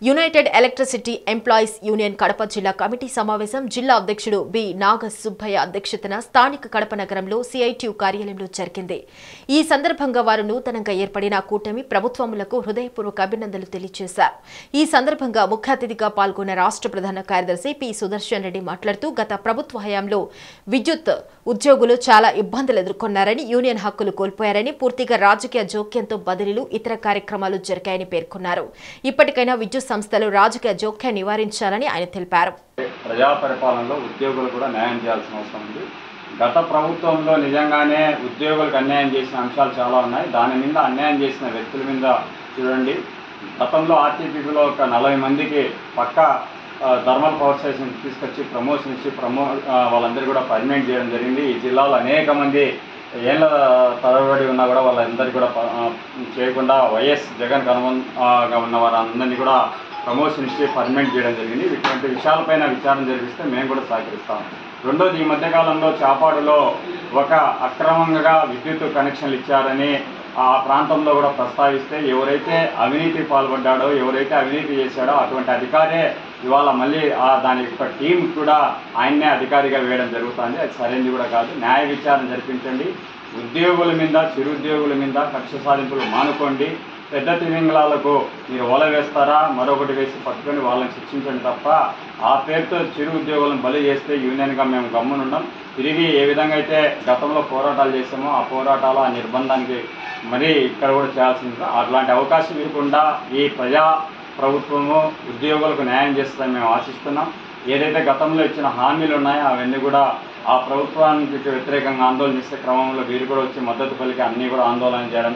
United electricity employees union Kadapa జిల్లా committee సమావేశం జిల్లా అధ్యక్షుడు బి నాగసుబ్బయ్య అధ్యక్షతన స్థానిక కడప నగరంలో సిఐటియు కార్యాలయంలో జరిగింది. ఈ సందర్భంగా వారు నూతనంగా ఏర్పడిన కూటమి ప్రభుత్వములకు హృదయపూర్వక అభినందనలు తెలియజేశారు. ఈ సందర్భంగా ముఖ్య అతిథిగా పాల్గొన్న రాష్ట్ర ప్రధాన కార్యదర్శి పి సుదర్శన్ రెడ్డి మాట్లాడుతూ గత ప్రభుత్వ హయాంలో విద్యుత్ ఉద్యోగులు చాలా ఇబ్బందులు ఎదుర్కొన్నారని, యూనియన్ హక్కులు కోల్పోయారని, పూర్తిగా రాజకీయ జోక్యంతో బదిలీలు ఇతర కార్యక్రమాలు జరిగాయని పేర్కొన్నారు. ఇప్పటికైనా విద్యుత్ సంస్థలు రాజకీయ జోక్యాన్ని నివారించాలని ఆయన తెలిపారు. ప్రజా పరిపాలనలో ఉద్యోగులు కూడా న్యాయం చేయాల్సిన అవసరం ఉంది. గత ప్రభుత్వంలో నిజంగానే ఉద్యోగులకు అన్యాయం చేసిన అంశాలు చాలా ఉన్నాయి. దాని మీద అన్యాయం చేసిన వ్యక్తుల మీద చూడండి. గతంలో ఆర్టీపీలో ఒక 40 మందికి పక్కా థర్మల్ పవర్ స్టేషన్ తీసుకొచ్చి ప్రమోషన్ ఇచ్చి వాళ్ళందరూ కూడా పర్మనెంట్ చేయడం జరిగింది. ఈ జిల్లాలో అనేక మంది ఏళ్ళ తరబడి ఉన్నా కూడా వాళ్ళందరికీ కూడా చేయకుండా వైఎస్ జగన్ కనుగొనగా ఉన్న వారందరినీ కూడా ప్రమోషన్ ఇచ్చి పర్మనెంట్ చేయడం జరిగింది. ఇటువంటి విషయాలపైన విచారణ జరిపిస్తే మేము కూడా సహకరిస్తాం. రెండోది, ఈ మధ్యకాలంలో చాపాడులో ఒక అక్రమంగా విద్యుత్ కనెక్షన్లు ఇచ్చారని ఆ ప్రాంతంలో కూడా ప్రస్తావిస్తే ఎవరైతే అవినీతి పాల్పడ్డాడో, ఎవరైతే అవినీతి చేశాడో అటువంటి అధికారే ఇవాళ మళ్ళీ దాని యొక్క టీం కూడా ఆయన్నే అధికారిగా వేయడం జరుగుతుంది. అది సరైనది కూడా కాదు. న్యాయ విచారణ జరిపించండి. ఉద్యోగుల మీద, చిరుద్యోగుల మీద కక్ష సాధింపులు మానుకోండి. పెద్ద తిమింగళాలకు మీరు ఓల వేస్తారా, మరొకటి వేసి పట్టుకొని వాళ్ళని శిక్షించండి తప్ప ఆ పేరుతో చిరు ఉద్యోగులను బలి చేస్తే యూనియన్గా మేము గమ్మునున్నాం. తిరిగి ఏ విధంగా అయితే గతంలో పోరాటాలు చేసామో ఆ పోరాటాలు, ఆ నిర్బంధానికి మరీ ఇక్కడ కూడా చేయాల్సింది. అట్లాంటి అవకాశం ఇవ్వకుండా ఈ ప్రజా ప్రభుత్వము ఉద్యోగులకు న్యాయం చేస్తుందని మేము ఆశిస్తున్నాం. ఏదైతే గతంలో ఇచ్చిన హామీలు ఉన్నాయో అవన్నీ కూడా ఆ ప్రభుత్వానికి వ్యతిరేకంగా ఆందోళన చేసే క్రమంలో వీరు కూడా వచ్చి మద్దతు పలికి అన్నీ కూడా ఆందోళన చేయడం